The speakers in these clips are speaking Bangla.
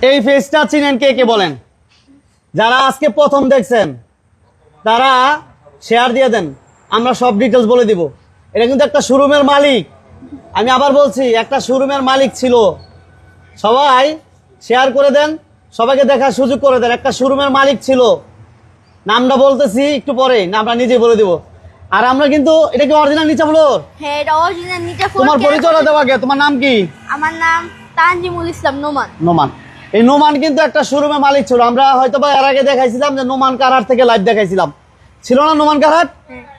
এই ফেসটা চিনেন কে কে বলেন? যারা আজকে প্রথম দেখছেন তারা শেয়ার দিয়ে দেন, আমরা সব ডিটেলস বলে দিব। এটা কিন্তু একটা শোরুমের মালিক, আমি আবার বলছি একটা শোরুমের মালিক ছিল। সবাই শেয়ার করে দেন, সবাইকে দেখার সুযোগ করে দেন। একটা শোরুমের মালিক ছিল, নামটা বলতেছি একটু পরে, নামটা নিজে বলে দিব। আর আমরা কিন্তু এটা কি অরিজিনাল নিচা ফ্লোর? হ্যাঁ, এটা অরিজিনাল নিচা ফ্লোর। তোমার পরিচয়টা দেওয়া আগে, তোমার নাম কি? আমার নাম তানজিমুল ইসলাম নোমান। নোমান। এই নোমান কিন্তু একটা শোরুমের মালিক ছিল। আমরা হয়তো বা এর আগে দেখাইছিলাম যে নোমান কারহাট থেকে লাইভ দেখাইছিলাম, ছিল না নোমান কারহাট?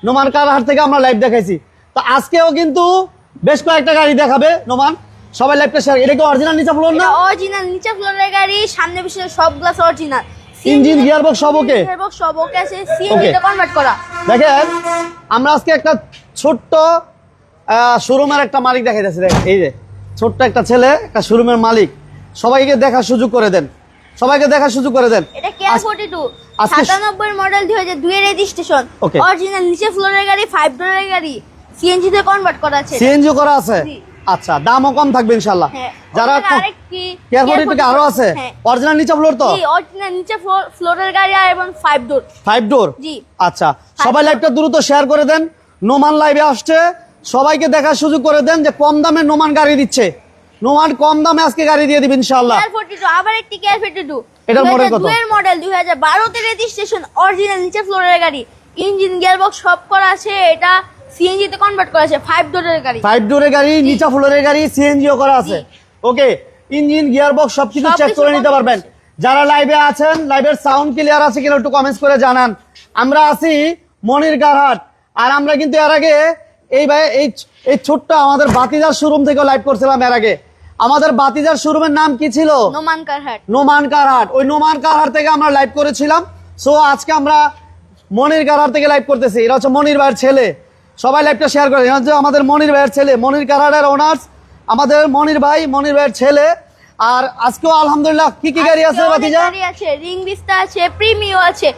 নোমান কারহাট থেকে আমরা লাইভ দেখাইছি। তো আজকেও কিন্তু বেশ কয়েকটা গাড়ি দেখাবে নোমান, সবাই লাইভটা শেয়ার। এটা কি অরিজিনাল নিচা ফ্লোর না? অরিজিনাল নিচা ফ্লোরের গাড়ি, সামনে পিছনে সব গ্লাস অরিজিনাল, ইঞ্জিন গিয়ারবক্স সব ওকে, গিয়ারবক্স সব ওকে আছে, সিএনজি তে কনভার্ট করা। দেখেন আমরা আজকে একটা ছোট্ট শোরুমের একটা মালিক দেখাইতেছি। দেখেন এই যে ছোট্ট একটা ছেলে, একটা শোরুমের মালিক। সবাইকে দেখার সুযোগ করে দেন, সবাইকে দেখার সুযোগ করে দেন। এটা কেয়ার 42 97 মডেল 2002 এর রেজিস্ট্রেশন, অরিজিনাল নিচে ফ্লোরের গাড়ি, 5 ডোরের গাড়ি, সিএনজি তে কনভার্ট করা আছে। সিএনজি করা আছে? আচ্ছা, দামও কম থাকবে ইনশাআল্লাহ। যারা কেয়ার 42 আরো আছে অরিজিনাল নিচে ফ্লোর, তো জি অরিজিনাল নিচে ফ্লোরের গাড়ি আর এবং 5 ডোর। 5 ডোর, জি। আচ্ছা, সবাই লাইভটা দ্রুত শেয়ার করে দেন। নোমান লাইভে আসছে, সবাইকে দেখার সুযোগ করে দেন যে কম দামে নোমান গাড়ি দিচ্ছে। নোমান কম দামে আজকে গাড়ি দিয়ে দিবেন ইনশাআল্লাহ। কেয়ার 42 আবার একটি কেয়ার 42, এটার মডেল কত? 2002 এর মডেল, 2012 তে রেজিস্ট্রেশন, অরিজিনাল নিচে ফ্লোরের গাড়ি, ইঞ্জিন গিয়ারবক্স সব করা আছে। এটা সিএনজি তে কনভার্ট করা আছে, 5 ডোরের গাড়ি। 5 ডোরের গাড়ি, নিচা ফ্লোরের গাড়ি, সিএনজিও করা আছে। ওকে, ইঞ্জিন গিয়ারবক্স সবকিছু চেক করে নিতে পারবেন। যারা লাইভে আছেন, লাইভের সাউন্ড ক্লিয়ার আছে কিনা একটু কমেন্টস করে জানান। আমরা আছি মনির কারহাট, আর আমরা কিন্তু এর আগে এই ছোট্ট আমাদের বাতিজার শোরুম থেকে লাইভ করছিলাম। এর আগে আমাদের বাতিজার শোরুমের নাম কি ছিল? নোমান কারহাট। নোমান কারহাট, ওই নোমান কারহাট থেকে আমরা লাইভ করেছিলাম। সো আজকে আমরা মনির কারহাট থেকে লাইভ করতেছি। এটা হচ্ছে মনির ভাইয়ের ছেলে, সবাই লাইভটা শেয়ার করে। এটা হচ্ছে আমাদের মনির ভাইয়ের ছেলে, মনির কারহাটের ওনার্স আমাদের মনির ভাই, মনির ভাইয়ের ছেলে। আর আজকেও আলহামদুলিল্লাহ কি কি গাড়ি আছে বাতিজা? গাড়ি আছে, রিং ভিস্তা আছে, প্রিমিও আছে,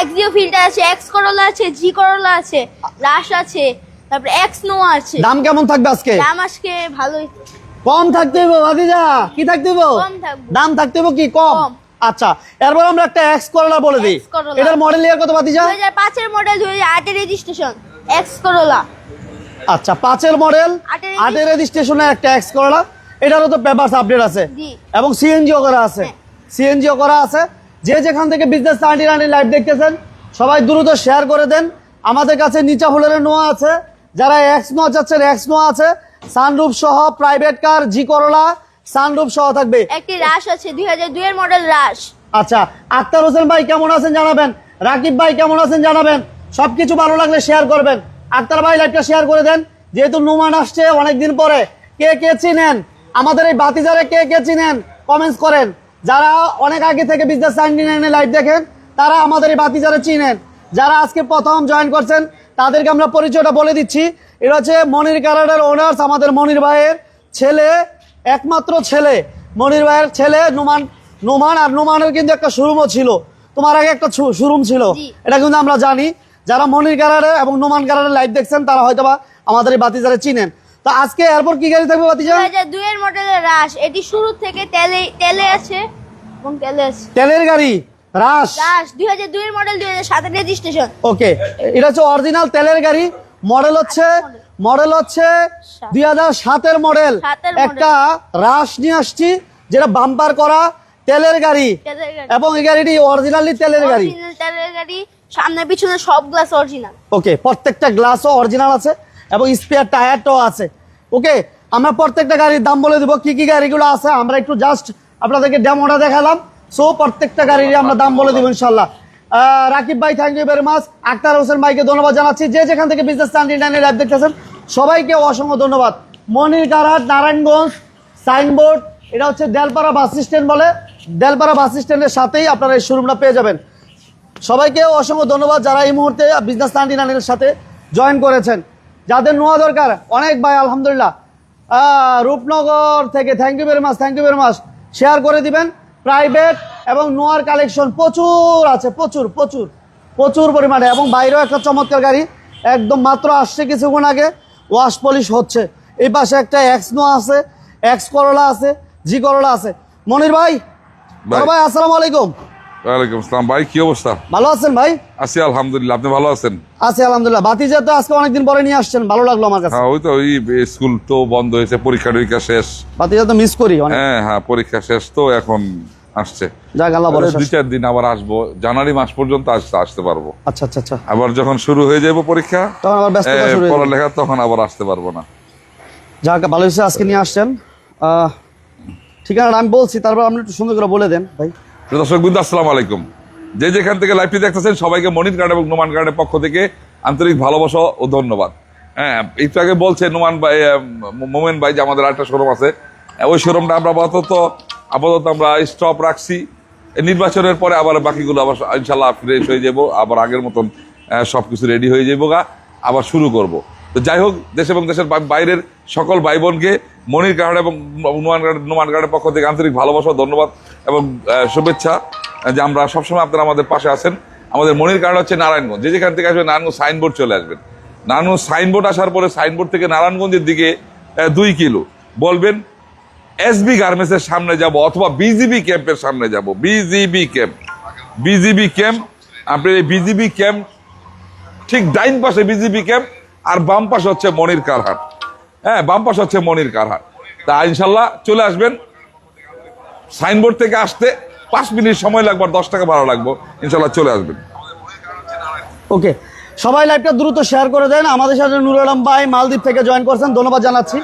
এক্সিও ফিল্টার আছে, এক্স করোলা আছে, জি করোলা আছে, রাশ আছে, তারপরে এক্স নোয়া আছে। দাম কেমন থাকবে আজকে? দাম আজকে ভালোই কম থাকতে হবে বাতিজা, কি থাকতে হবে? কম থাকবে। দাম থাকতে হবে কি কম? আচ্ছা, এরপর আমরা একটা এক্স করোলা বলে দিই। এটার মডেল ইয়ার কত বাতিজা? 2005 এর মডেল, 2008 এর রেজিস্ট্রেশন, এক্স করোলা। আচ্ছা, 5 এর মডেল, 8 এর রেজিস্ট্রেশনের একটা এক্স করোলা। এটারও তো পেপারস আপডেট আছে এবং সিএনজিও করা আছে, সিএনজিও করা আছে। যে যেখান থেকে বিজনেস 99 লাইভ দেখতেছেন সবাই দ্রুত শেয়ার করে দেন। আমাদের কাছে নিচা ফ্লোরের নোয়া আছে, যারা এক্স নোয়া চাচ্ছেন এক্স নোয়া আছে, সানরুফ সহ, প্রাইভেট কার, জি করোলা সানরুফ সহ থাকবে। একটি রাশ আছে, 2002 এর মডেল রাশ। আচ্ছা, আক্তার হোসেন ভাই কেমন আছেন জানাবেন, রাকিব ভাই কেমন আছেন জানাবেন। সবকিছু ভালো লাগলে শেয়ার করবেন। আক্তার ভাই লাইভটা শেয়ার করে দেন। যেহেতু নোমান আসছে অনেকদিন পরে, কে কে চিনেন আমাদের এই বাতিজারে, কে কে চিনেন কমেন্টস করেন। যারা অনেক আগে থেকে বিজনেস 99 লাইভ দেখেন তারা আমাদের এই বাতিজারে চিনেন। যারা আজকে প্রথম জয়েন করছেন তাদেরকে আমরা পরিচয়টা বলে দিচ্ছি। এটা হচ্ছে মনির কারহাটের ওনার্স আমাদের মনির ভাইয়ের ছেলে, একমাত্র ছেলে, মনির ভাইয়ের ছেলে নোমান। নোমান আর নোমানের কিন্তু একটা শোরুমও ছিল, তোমার আগে একটা শোরুম ছিল, এটা কিন্তু আমরা জানি। যারা মনির কারহাটের এবং নোমান কারহাটের লাইভ দেখছেন তারা হয়তোবা আমাদের এই বাতিজারে চিনেন। তো আজকে এরপর কি গাড়ি থাকবে বাতিজা? 2002 এর মডেলের রাশ, এটি শুরু থেকে তেলে আছে এবং তেলে আছে। তেলের গাড়ি রাশ 2002 এর মডেল, 2007 এর রেজিস্ট্রেশন। ওকে, এটা হচ্ছে অরিজিনাল তেলের গাড়ি। মডেল হচ্ছে 2007 এর মডেল। একটা রাশ নিয়ে আসছি যেটা বাম্পার করা তেলের গাড়ি, এবং এই গাড়িটি অরিজিনালি তেলের গাড়ি, সামনে পিছনে সব গ্লাস অরিজিনাল। ওকে, প্রত্যেকটা গ্লাসও অরিজিনাল আছে এবং স্পেয়ার টায়ারটাও আছে। ওকে, আমরা প্রত্যেকটা গাড়ির দাম বলে দিব, কি কি গাড়িগুলো আছে আমরা একটু জাস্ট আপনাদেরকে ডেমোটা দেখালাম। সো প্রত্যেকটা গাড়ির আমরা দাম বলে দিব ইনশাল্লাহ। রাকিব ভাই thank you very much. Akhtar Hossain ভাইকে ধন্যবাদ জানাচ্ছি। যে যেখান থেকে বিজনেস 99 লাইভ দেখতেছেন সবাইকে অসংখ্য ধন্যবাদ। মনির কারহাট, নারায়ণগঞ্জ সাইনবোর্ড, এটা হচ্ছে দেলপাড়া বাস স্ট্যান্ড বলে, দেলপাড়া বাস স্ট্যান্ডের সাথেই আপনারা এই শোরুমটা পেয়ে যাবেন। সবাইকে অসংখ্য ধন্যবাদ যারা এই মুহূর্তে বিজনেস 99 সাথে জয়েন করেছেন। যাদের নোয়া দরকার অনেক ভাই আলহামদুলিল্লাহ রূপনগর থেকে thank you very much, thank you very much. Share করে দিবেন। প্রাইভেট এবং নোয়ার কালেকশন প্রচুর আছে, প্রচুর প্রচুর প্রচুর পরিমাণে, এবং বাইরেও একটা চমৎকার গাড়ি একদম মাত্র আসছে কিছুক্ষণ আগে, ওয়াশ পলিশ হচ্ছে। এই পাশে একটা এক্স নোয়া আছে, এক্স করোলা আছে, জি করোলা আছে। মনির ভাই বড় ভাই আসসালামু আলাইকুম। ওয়ালাইকুম আসসালাম ভাই, কি অবস্থা? ভালো আছেন ভাই? আছি আলহামদুলিল্লাহ, আপনি ভালো আছেন? আছি আলহামদুলিল্লাহ। ভাতিজা তো আজকে অনেকদিন পরে নিয়ে আসছেন, ভালো লাগলো আমার কাছে। হ্যাঁ, ওই তো ওই স্কুল তো বন্ধ হয়েছে, পরীক্ষা টরীক্ষা শেষ। ভাতিজা তো মিস করি অনেক। হ্যাঁ, পরীক্ষা শেষ তো এখন আসছে। যাক আল্লাহ ভরসা। 2-4 দিন আবার আসবো, জানুয়ারি মাস পর্যন্ত আসতে পারবো। আচ্ছা আচ্ছা আচ্ছা, আবার যখন শুরু হয়ে যাবে পরীক্ষা, তখন আবার ব্যস্ততা শুরু হয়ে যাবে। পড়ালেখা, তখন আবার আসতে পারবো না। যাক ভালো হয়েছে আজকে নিয়ে আসছেন। ঠিকানাটা আমি বলছি, তারপর আপনি একটু সুন্দর করে বলে দেন ভাই। দর্শক বিন্দু আসসালামু আলাইকুম। যে যেখান থেকে লাইভটি দেখতেছেন সবাইকে মনির গার্ড এবং নোমান গার্ডের পক্ষ থেকে আন্তরিক ভালোবাসা ও ধন্যবাদ। হ্যাঁ, একটু আগে বলছে নোমান ভাই, মোমেন ভাই যে আমাদের আরেকটা শোরুম আছে, ওই শোরুমটা আমরা আপাতত আমরা স্টপ রাখছি। নির্বাচনের পরে আবার বাকিগুলো আবার ইনশাল্লাহ ফ্রেশ হয়ে যাবো, আবার আগের মতন সবকিছু রেডি হয়ে যাবো আবার শুরু করব। তো যাই হোক, দেশ এবং দেশের বাইরের সকল ভাই বোনকে মনির গার্ড এবং নোমান গার্ডের পক্ষ থেকে আন্তরিক ভালোবাসা, ধন্যবাদ এবং শুভেচ্ছা যে আমরা সবসময় আপনারা আমাদের পাশে আছেন। আমাদের মনির গার্ড হচ্ছে নারায়ণগঞ্জ। যে যেখান থেকে আসবেন নারায়ণগঞ্জ সাইনবোর্ড চলে আসবেন। নারায়ণগঞ্জ সাইনবোর্ড আসার পরে সাইনবোর্ড থেকে নারায়ণগঞ্জের দিকে 2 কিলো বলবেন এসবি গার্মেন্টসের সামনে যাব অথবা বিজিবি ক্যাম্পের সামনে যাব। বিজিবি ক্যাম্প, আপনি এই বিজিবি ক্যাম্প ঠিক ডাইন পাশে বিজিবি ক্যাম্প, আর বাম পাশে হচ্ছে মনির কারহাট। হ্যাঁ, বাম পাশে হচ্ছে মনির কারহাট। তা ইনশাল্লাহ চলে আসবেন। সাইনবোর্ড থেকে আসতে 5 মিনিট সময় লাগবে, 10 টাকা ভাড়া লাগবে। ইনশাল্লাহ চলে আসবেন। ওকে, সবাই লাইভটা দ্রুত শেয়ার করে দেন। আমাদের সাথে নুরুল আলম ভাই মালদ্বীপ থেকে জয়েন করছেন, ধন্যবাদ জানাচ্ছি।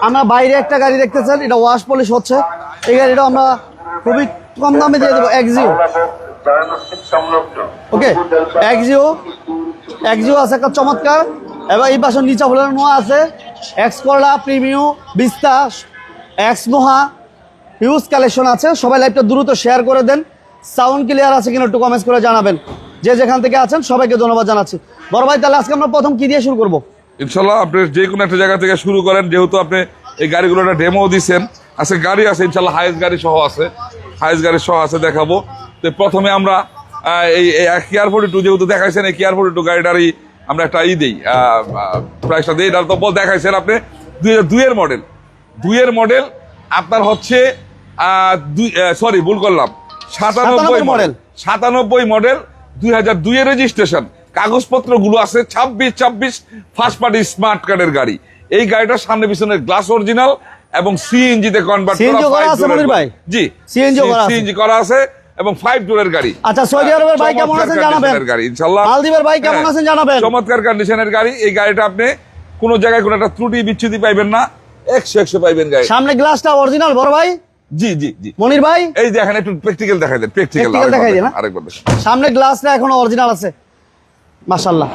আমরা বাইরে একটা গাড়ি দেখতেছেন, এটা ওয়াশ পলিশ হচ্ছে। এই গাড়িটা আমরা খুবই কম দামে দিয়ে দেবো, এক্সিও। ওকে, এক্সিও আছে একটা চমৎকার। এবার এই পাশে নিচা ফুলের নোয়া আছে, এক্স করলা, প্রিমিও, বিস্তা, এক্স নোহা, হিউজ কালেকশন আছে। সবাই লাইভটা দ্রুত শেয়ার করে দেন। সাউন্ড ক্লিয়ার আছে কিনা একটু কমেন্টস করে জানাবেন। যে যেখান থেকে আছেন সবাইকে ধন্যবাদ জানাচ্ছি। বড় ভাই, তাহলে আজকে আমরা প্রথম কি দিয়ে শুরু করবো? ইনশাল্লাহ আপনি যে কোনো একটা জায়গা থেকে শুরু করেন, যেহেতু আপনি এই গাড়িগুলো একটা ডেমো দিচ্ছেন। আজকে গাড়ি আছে ইনশাল্লাহ, হাইস গাড়ি সহ আছে, দেখাবো। তো প্রথমে আমরা এই কিয়ার 42 যেহেতু দেখাইছেন, এই কিয়ার 42 গাড়িটারই আমরা একটা দিই, প্রাইসটা দিই। এটা তো দেখাইছেন আপনি 2002 মডেল। 2 মডেল আপনার হচ্ছে সরি ভুল করলাম, 97 মডেল। 2002 রেজিস্ট্রেশন, কাগজপত্র গুলো আছে 26 ফার্স্ট পার্টি স্মার্ট কার্ডের গাড়ি। এই গাড়িটার সামনে পিছনে গ্লাস অরিজিনাল এবং সিএনজি তে কনভার্ট করা। জি, সিএনজি করা আছে এবং 5 ডোরের গাড়ি। আচ্ছা, সৌদি আরবের ভাই কেমন আছেন জানাবেন। ইনশাআল্লাহ মালদ্বীপের ভাই কেমন আছেন জানাবেন। চমৎকার কন্ডিশনের গাড়ি। এই গাড়িটা আপনি কোনো জায়গায় কোনো একটা ত্রুটি বিচ্ছুতি পাইবেন না, 100 পাইবেন গাড়ি। সামনে গ্লাসটা অরিজিনাল বড় ভাই। জি, মনির ভাই এই দেখেন, একটু প্র্যাকটিক্যাল দেখাই দেন। প্র্যাকটিক্যাল দেখাই দেন আরেকবার। সামনে গ্লাসটা এখনো অরিজিনাল আছে, মাশাআল্লাহ।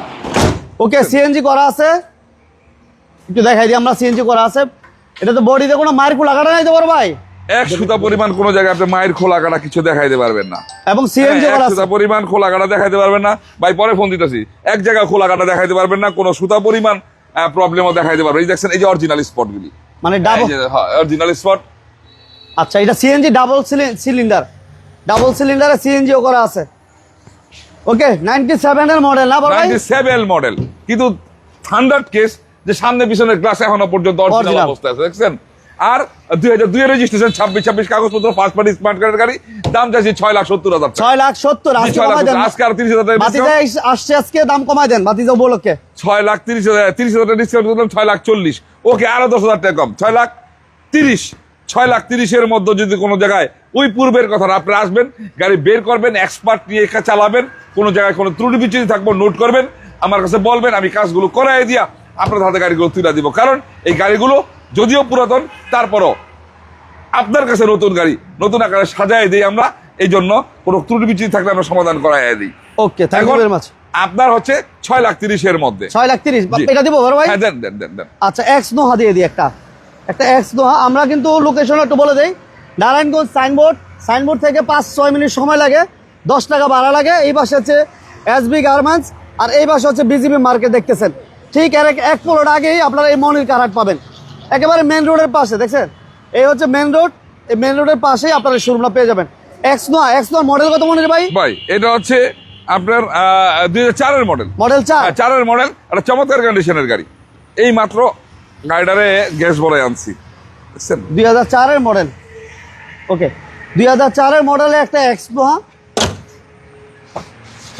ওকে, সিএনজি করা আছে, একটু দেখাই দিই আমরা। সিএনজি করা আছে। এটা তো বডিতে কোনো মায়ের খোলা কাটা নাই তো বড় ভাই। 1 সুতা পরিমাণ কোনো জায়গায় আপনি মায়ের খোলা কাটা কিছু দেখাইতে পারবেন না। এবং সিএনজি করা আছে, 1 সুতা পরিমাণ খোলা কাটা দেখাইতে পারবেন না ভাই। পরে ফোন দিতেছি। এক জায়গায় খোলা কাটা দেখাইতে পারবেন না, কোনো সুতা পরিমাণ প্রবলেমও দেখাইতে পারবেন। এই দেখছেন, এই যে অরিজিনাল স্পটগুলি, মানে ডাবল। হ্যাঁ, অরিজিনাল স্পট। আচ্ছা, এটা সিএনজি ডাবল সিলিন্ডারে সিএনজিও করা আছে। ওকে, 97 এর মডেল না বড় ভাই? 97 মডেল, কিন্তু থান্ডার কেস যে সামনে পিছনের গ্লাস এখনো পর্যন্ত অরিজিনাল অবস্থায় আছে, দেখছেন। আর 2002 রেজিস্ট্রেশন, 26 কাগজপত্র, ফার্স্ট পার্টি স্মার্ট কার্ডের গাড়ি। দাম চাইছি 6,70,000 টাকা। 6,70,000 আজকে কমাই দেন। আজকে আর 30,000 টাকা বাতিজা আসছে, আজকে দাম কমাই দেন বাতিজা উপলক্ষে। 6,30,000 টাকা ডিসকাউন্ট করলাম, 6,40,000। ওকে, আরো 10,000 টাকা কম, 6,30,000। 6,30,000 এর মধ্যে যদি কোনো জায়গায় ওই পূর্বের কথা আপনারা আসবেন, গাড়ি বের করবেন, এক্সপার্ট নিয়ে চালাবেন, কোনো জায়গায় কোনো ত্রুটি বিচ্যুতি থাকবো নোট করবেন, আমার কাছে বলবেন, আমি কাজগুলো করাই দিয়া আপনার হাতে গাড়িগুলো তুলে দিব। কারণ এই গাড়িগুলো যদিও পুরাতন, তারপরও আপনার কাছে নতুন গাড়ি নতুন আকারে সাজাই দিই আমরা। এই জন্য কোনো ত্রুটি বিচ্যুতি থাকলে আমরা সমাধান করাই দিই। ওকে, থ্যাংক ইউ ভেরি মাচ। আপনার হচ্ছে 6,30,000 এর মধ্যে। 6,30,000 এটা দিব বড় ভাই? হ্যাঁ, দেন। আচ্ছা, এক্স নোহা দিয়ে দিই একটা এক্স নোহা। আমরা কিন্তু লোকেশন একটু বলে দেই। নারায়ণগঞ্জ সাইনবোর্ড থেকে 5-6 মিনিট সময় লাগে, 10 টাকা ভাড়া লাগে। এই পাশে হচ্ছে এসবি গার্মেন্টস, আর এই পাশে হচ্ছে বিজিবি মার্কেট দেখতেছেন। ঠিক এক প্লট আগেই আপনারা এই মনির কারহাট পাবেন, একেবারে মেন রোডের পাশে। দেখছেন, এই হচ্ছে মেন রোড। এই মেন রোডের পাশেই আপনারা শোরুমটা পেয়ে যাবেন। এক্স নোহা মডেল কত মনির ভাই? এটা হচ্ছে আপনার 2004 এর মডেল। 4 এর মডেল, একটা চমৎকার কন্ডিশনের গাড়ি। এই মাত্র গাড়িটারে গ্যাস ভরে আনছি, বুঝছেন। 2004 এর মডেল। ওকে, 2004-এর মডেলের একটা এক্সপ্লোর।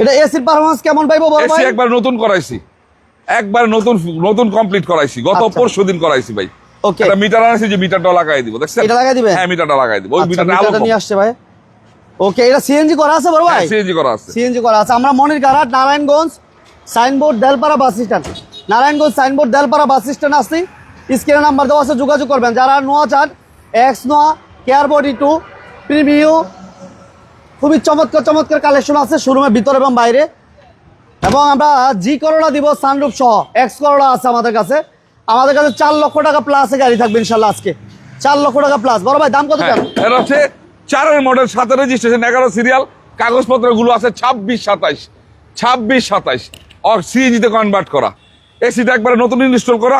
এটা এসির পারফরম্যান্স কেমন পাইবো বড় এসি ভাই? একবার নতুন করাইছি, একবার নতুন কমপ্লিট করাইছি, গত আচ্ছা। পরশুদিন করাইছি ভাই। ওকে, একটা মিটার আনছি, যে মিটারটা লাগাই দিব, দেখছেন? এটা লাগাই দিবে? হ্যাঁ, মিটারটা লাগাই দিব। ওই আচ্ছা, মিটারটা আলো মিটারটা নিয়ে আসছে ভাই। ওকে, এটা সিএনজি করা আছে বড় ভাই? সিএনজি করা আছে। সিএনজি করা আছে। আমরা Monirghat Narayanganj Signboard Delpara bus stand, Narayanganj Signboard Delpara bus stand আসছি। স্ক্রিনে নাম্বার দেওয়া আছে, যোগাযোগ করবেন। যারা নোয়া চান, এক্স নোয়া, কেয়ার বডি 2 প্রিমিও, খুবই চমৎকার চমৎকার কালেকশন আছে শোরুমের ভিতরে এবং বাইরে। এবং আমরা জি করোলা দিব সানরুফ সহ, এক্স করোলা আছে আমাদের কাছে। আমাদের কাছে 4 লক্ষ টাকা প্লাসে গাড়ি থাকবে ইনশাল্লাহ আজকে। 4 লক্ষ টাকা প্লাস। বড় ভাই দাম কত হ্যাঁ, চান? এটা হচ্ছে 4-এর মডেল, 7 রেজিস্ট্রেশন, 11 সিরিয়াল, কাগজপত্রগুলো আছে 26-27 সিএনজিতে কনভার্ট করা। এসিটা একবারে নতুন ইনস্টল করা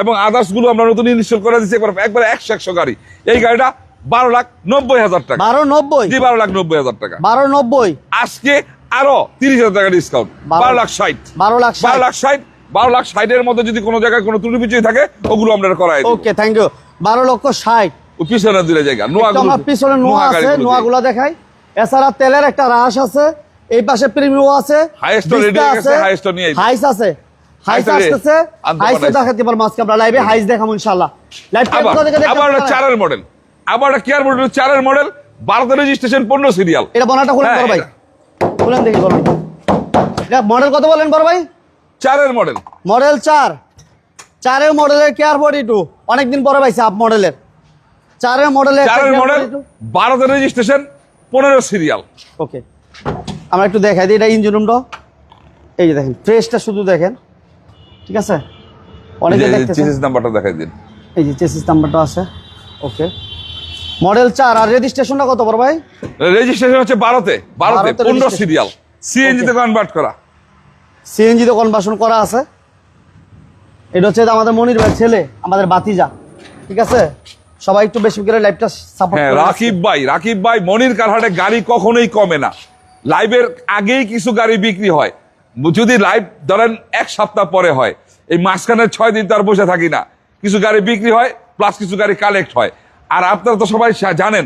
এবং আদার্স গুলো আমরা নতুন ইনস্টল করে দিচ্ছি একবারে 100 গাড়ি। এই গাড়িটা 12,90,000 টাকা। 12,90? জি, 12,90,000 টাকা। 12,90? আজকে আরো 30,000 টাকা ডিসকাউন্ট, 12,60,000 12,60,000 12,60,000-এর মধ্যে যদি কোনো জায়গায় কোনো ত্রুটি পিছিয়ে থাকে, ওগুলো আমরা করাই দিই। ওকে, থ্যাংক ইউ। 12,60,000। ও পিছনে দিলে জায়গা আমার পিছনে নোয়া আছে, নোয়াগুলো দেখাই। এছাড়া তেলের একটা রাশ আছে, এই পাশে প্রিমিও আছে, হাইস্ট রেডি হয়ে গেছে, হাইস্ট নিয়ে আইবো। হাইস আছে, হাইস হাইস আসতেছে, আনতে হাইসে পাঠাইছি। দেখাতে পারবো আজকে আমরা লাইভে। হাইস দেখাবো ইনশাআল্লাহ। লাইভ আবার একটা 4-এর মডেল, আবার একটা কেয়ার মডেল, 4-এর মডেল, 12 রেজিস্ট্রেশন, 15 সিরিয়াল। এটা বনাটা খুলেন বড় ভাই, খুলেন দেখি বলেন। এটা মডেল কত বলেন বড় ভাই? 4-এর মডেল, মডেল 4। 4-এর মডেলের কেয়ার বডি 2 অনেকদিন পরে পাইছে আপ মডেলের। 4-এর মডেলের 4-এর মডেল, 12 রেজিস্ট্রেশন, 15 সিরিয়াল। ওকে, আমরা একটু দেখাই দিই এটা ইঞ্জিন রুমটা। এই যে দেখেন, ফ্রেশটা শুধু দেখেন, ঠিক আছে? অনেকে দেখতেছেন, চেসিস নাম্বারটা দেখাই দিন। এই যে চেসিস নাম্বারটা আছে। ওকে, মডেল 4। আর রেজিস্ট্রেশনটা কত বড় ভাই? রেজিস্ট্রেশন হচ্ছে 12-তে 15 সিরিয়াল, সিএনজি তে কনভার্ট করা। সিএনজি তে কনভার্সন করা আছে। এটা হচ্ছে আমাদের মনির ভাই ছেলে, আমাদের বাতিজা, ঠিক আছে? সবাই একটু বেশি করে লাইভটা সাপোর্ট হ্যাঁ, করে। রাকিব ভাই মনির কারহাটে গাড়ি কখনোই কমে না। লাইভের আগেই কিছু গাড়ি বিক্রি হয়, যদি লাইভ ধরেন 1 সপ্তাহ পরে হয়, এই মাঝখানে 6 দিন তার বসে থাকি না, কিছু গাড়ি বিক্রি হয় প্লাস কিছু গাড়ি কালেক্ট হয়। আর আপনারা তো সবাই জানেন,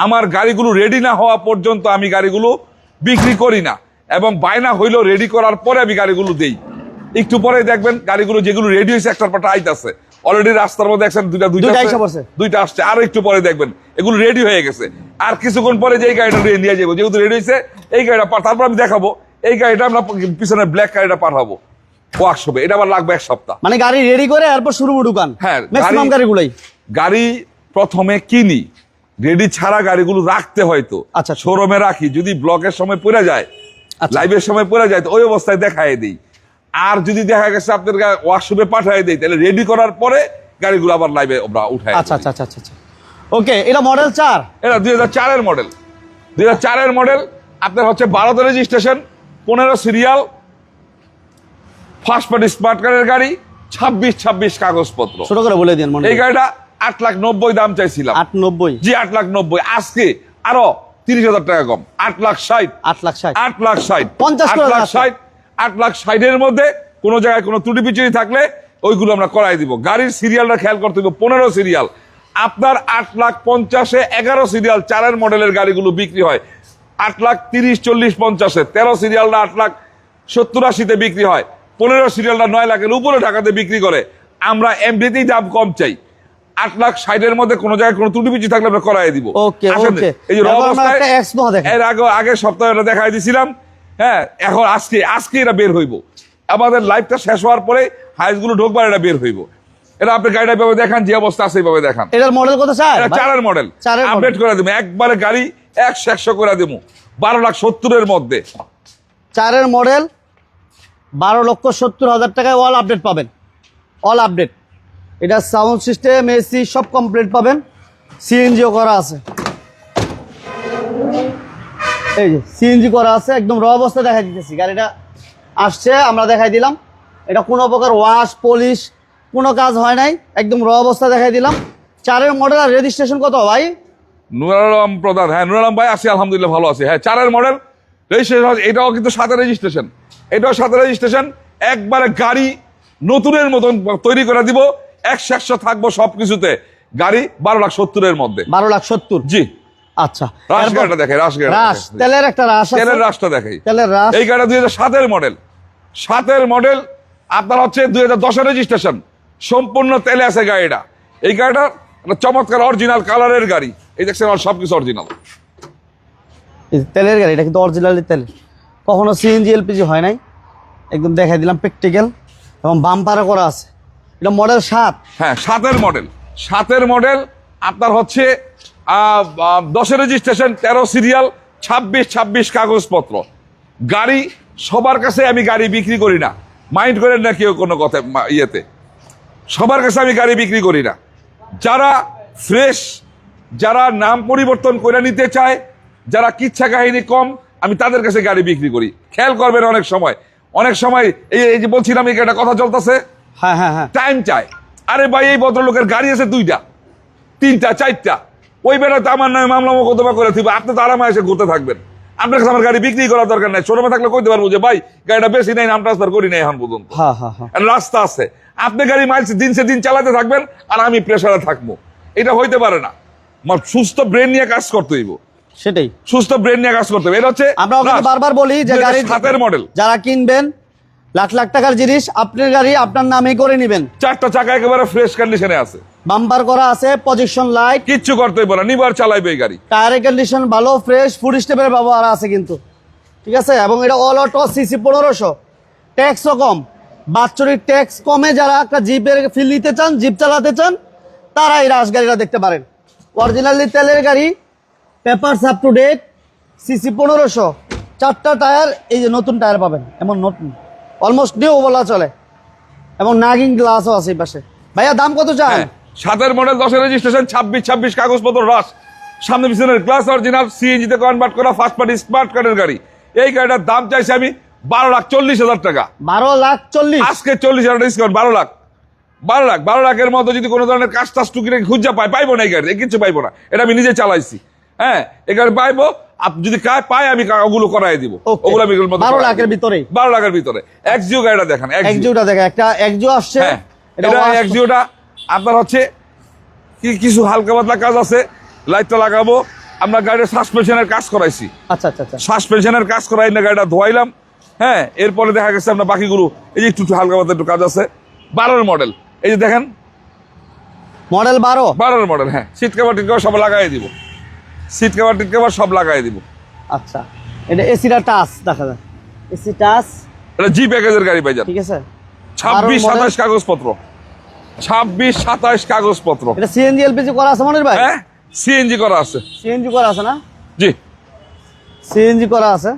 আমার গাড়িগুলো রেডি না হওয়া পর্যন্ত আমি গাড়িগুলো বিক্রি করি না, এবং বায়না হইলেও রেডি করার পরে আমি গাড়িগুলো দেই। একটু পরে দেখবেন গাড়িগুলো যেগুলো রেডি হয়েছে একটার পর আইতাছে, অলরেডি রাস্তার মধ্যে দেখছেন দুইটা আসছে, আরো একটু পরে দেখবেন এগুলো রেডি হয়ে গেছে। আর কিছুক্ষণ পরে যে গাড়িটা নিয়ে যাবো, যেহেতু রেডি হয়েছে এই গাড়িটা, তারপর আমি দেখাবো এই গাড়িটা আমরা পিছনে ব্ল্যাক গাড়িটা পাঠাবো ওয়ার্কশপে। এটা আবার লাগবে 1 সপ্তাহ। মানে গাড়ি রেডি করে এরপর শুরু দোকান। হ্যাঁ, ম্যাক্সিমাম গাড়িগুলোই গাড়ি প্রথমে কিনি, রেডি ছাড়া গাড়িগুলো রাখতে হয়তো, আচ্ছা, শোরুমে রাখি, যদি ব্লকের সময় পড়ে যায়, আচ্ছা। লাইভের সময় পড়ে যায়, তো ওই অবস্থায় দেখাই দিই। আর যদি দেখা গেছে আপনার ওয়ার্কশপে পাঠাই দেই, তাহলে রেডি করার পরে গাড়িগুলো আবার লাইভে আমরা উঠাই। আচ্ছা আচ্ছা আচ্ছা আচ্ছা। ওকে, এটা মডেল 4। এটা 2004-এর মডেল, 2004-এর মডেল, আপনার হচ্ছে 12 registration, 15 serial, first party smart কারের গাড়ি, 26 কাগজপত্র। ছোট করে বলে দিন মনে। এই গাড়িটা 8,90,000 দাম চাইছিলাম। 8,90,000? জি, 8,90,000। আজকে আরো 30,000 টাকা কম, 8,60,000। 8,60,000? 8,60,000, 50 করে 8,60,000, 8,60,000-এর মধ্যে কোনো জায়গায় কোনো ত্রুটি পিছুটি থাকলে ওইগুলো আমরা করাই দিব। গাড়ির সিরিয়ালটা খেয়াল করতে হবে, 15 সিরিয়াল। আপনার 8,50,000-এ 11 সিরিয়াল 4-এর মডেলের গাড়িগুলো বিক্রি হয়, 8,30,000, 40,000, 50-এ। 13 সিরিয়ালটা 8,70,000-80-তে বিক্রি হয়, 15 সিরিয়ালটা 9 লাখের উপরে ঢাকাতে বিক্রি করে। আমরা এমনিতেই দাম কম চাই। 8,60,000-এর মধ্যে কোনো জায়গায় কোনো ত্রুটি পিছু থাকলে আমরা করাই দিব। ওকে আসেন, ওকে। এই যে র অবস্থায় একটা এক্স নোয়া দেখেন। এর আগের সপ্তাহে এটা দেখাই দিছিলাম। হ্যাঁ, এখন আজকে এটা বের হইব। আমাদের লাইভটা শেষ হওয়ার পরে হাইসগুলো ঢোকবার এটা বের হইব। এটা আপনি গাড়িটা ভাবে দেখান, যে অবস্থা আছে এইভাবে দেখান। এটার মডেল কত স্যার? এটা 4-এর মডেল, আপডেট করে দেবো একবারে, গাড়ি 100 করে দেবো 12,70,000-এর মধ্যে। 4-এর মডেল, 12,70,000 টাকায় অল আপডেট পাবেন, অল আপডেট। এটা সাউন্ড সিস্টেম, এসি সব কমপ্লিট পাবেন, সিএনজিও করা আছে। এই যে সিএনজি করা আছে, একদম র অবস্থা দেখাই দিতেছি। গাড়িটা আসছে, আমরা দেখাই দিলাম। এটা কোনো প্রকার ওয়াশ পলিশ কোনো কাজ হয় নাই, একদম র অবস্থা দেখাই দিলাম। 4-এর মডেল। আর রেজিস্ট্রেশন কত ভাই? নুর আলম প্রধান। হ্যাঁ, নুর আলম ভাই আছি, আলহামদুলিল্লাহ ভালো আছে। হ্যাঁ, 4-এর মডেল রেজিস্ট্রেশন, এটাও কিন্তু 7 রেজিস্ট্রেশন, এটাও 7 রেজিস্ট্রেশন। একবারে গাড়ি নতুনের মতন তৈরি করে দিব, 100 থাকবো সবকিছুতে। গাড়ি 12,70,000-এর মধ্যে। 12,70,000? জি, আচ্ছা রাশ গাড়িটা দেখে, রাশ গাড়ি, রাশ তেলের একটা রাশ আছে, তেলের রাশটা দেখাই। তেলের রাশ। এই গাড়িটা 2007-এর মডেল, 7-এর মডেল, আপনার হচ্ছে 2010-এর রেজিস্ট্রেশন, সম্পূর্ণ তেলে আছে গাড়িটা। এই গাড়িটা একটা চমৎকার অরিজিনাল কালারের গাড়ি, এই দেখছেন আমার সবকিছু অরিজিনাল। এই যে তেলের গাড়ি, এটা কিন্তু অরিজিনালি তেল, কখনো সিএনজি এলপিজি হয় নাই, একদম দেখাই দিলাম প্র্যাকটিক্যাল, এবং বাম্পারও করা আছে। এটা মডেল 7। হ্যাঁ 7-এর মডেল, 7-এর মডেল, আপনার হচ্ছে 10-এর রেজিস্ট্রেশন, 13 সিরিয়াল, 26 কাগজপত্র। গাড়ি সবার কাছে আমি গাড়ি বিক্রি করি না, মাইন্ড করেন না কেউ কোনো কথা ইয়েতে, সবার কাছে আমি গাড়ি বিক্রি করি না। যারা ফ্রেশ, যারা নাম পরিবর্তন করে নিতে চায়, যারা কিচ্ছা কাহিনী কম, আমি তাদের কাছে গাড়ি বিক্রি করি। খেয়াল করবেন অনেক সময় এই যে বলছিলাম এই একটা কথা চলতেছে, হ্যাঁ হ্যাঁ হ্যাঁ, টাইম চাই। আরে ভাই এই ভদ্রলোকের গাড়ি আছে 2টা 3টা 4টা, ওই বেলাতে আমার নামে মামলা মোকদ্দমা করে দিবে, আপনি তো আরামে এসে ঘুরতে থাকবেন। আপনার কাছে আমার গাড়ি বিক্রি করার দরকার নাই। শোরুমে থাকলে কইতে পারবো যে ভাই গাড়িটা বেশি নাই, নাম ট্রান্সফার করি নাই এখন পর্যন্ত। হ্যাঁ হ্যাঁ হ্যাঁ, আর রাস্তা আছে, আপনি গাড়ি মাইলস দিন চালাতে থাকবেন আর আমি প্রেসারে থাকবো, এটা হইতে পারে না। আমার সুস্থ ব্রেন নিয়ে কাজ করতে হইব, সেটাই সুস্থ ব্রেন নিয়ে কাজ করতে হবে। এটা হচ্ছে আমরা আপনাকে বারবার বলি যে গাড়ি 7-এর মডেল, যারা কিনবেন লাখ লাখ টাকার জিনিস আপনার গাড়ি আপনার নামে করে নেবেন। 4টা চাকা একেবারে ফ্রেশ কন্ডিশনে আছে, বাম্পার করা আছে, পজিশন লাইট, কিচ্ছু করতে হইব না, নিবার চালাইবে এই গাড়ি। টায়ারের কন্ডিশন ভালো, ফ্রেশ, ফুড স্টেপের ব্যবহার আছে কিন্তু, ঠিক আছে। এবং এটা অল অটো, সিসি 1500, ট্যাক্সও কম, বাৎসরিক ট্যাক্স কমে। যারা একটা জিপের ফিল নিতে চান, জিপ চালাতে চান, তারা এই রাশ গাড়িটা দেখতে পারেন। অরিজিনালি তেলের গাড়ি, papers up to date, CC 1500, 4টা টায়ার, এই যে নতুন টায়ার পাবেন, এমন নতুন অলমোস্ট নিউ বলা চলে, এবং নাগিং গ্লাসও আছে এই পাশে। ভাইয়া দাম কত চান? 7-এর মডেল, 10-এর রেজিস্ট্রেশন, 26 কাগজপত্র, রাশ, সামনে পিছনের গ্লাস অরিজিনাল, সিএনজিতে কনভার্ট করা ফার্স্ট পার্টি স্মার্ট কার্ডের গাড়ি। এই গাড়িটার দাম চাইছি আমি 12,40,000 টাকা। 12,40,000 আজকে 40,000 ডিসকাউন্ট, 12 লাখের মতো যদি কোনো ধরনের কাজ টাজ টুকিরে খুঁজা পাইবো না এই গাড়ি, কিছু পাইবো না। এটা আমি নিজে চালাইছি, হ্যাঁ এই গাড়ি পাইবো, যদি পাই আমি ওগুলো করাই দিব। Okay. ওগুলো আমি 12 লাখের ভিতরেই, 12 লাখের ভিতরে। এক্সিও গাড়িটা দেখেন, এক্সিওটা দেখেন, একটা এক্সিও আসছে, হ্যাঁ এটা এটা wash- এক্সিওটা আপনার হচ্ছে কিছু হালকা পাতলা কাজ আছে, লাইটটা লাগাবো। আমরা গাড়ির সাসপেনশনের কাজ করাইছি, আচ্ছা আচ্ছা আচ্ছা, সাসপেনশনের কাজ করাই না গাড়িটা ধোয়াইলাম, হ্যাঁ এরপরে দেখা গেছে আমরা বাকিগুলো এই যে একটু হালকা পাতলা একটু কাজ আছে। 12-এর মডেল, এই যে দেখেন মডেল 12। 12-এর মডেল, হ্যাঁ সিট কভার টিট কভার সব লাগাই দিব, সিট কভার টিট কভার সব লাগাই দিব। আচ্ছা, এটা এসিটা টাচ দেখা যায়, এসি টাচ, এটা জি প্যাকেজের গাড়ি ভাইজান। ঠিক আছে। 26-27 কাগজপত্র, 26-27 কাগজপত্র। এটা সিএনজি এলপিজি করা আছে মনির ভাই? হ্যাঁ সিএনজি করা আছে, সিএনজি করা আছে না? জি সিএনজি করা আছে।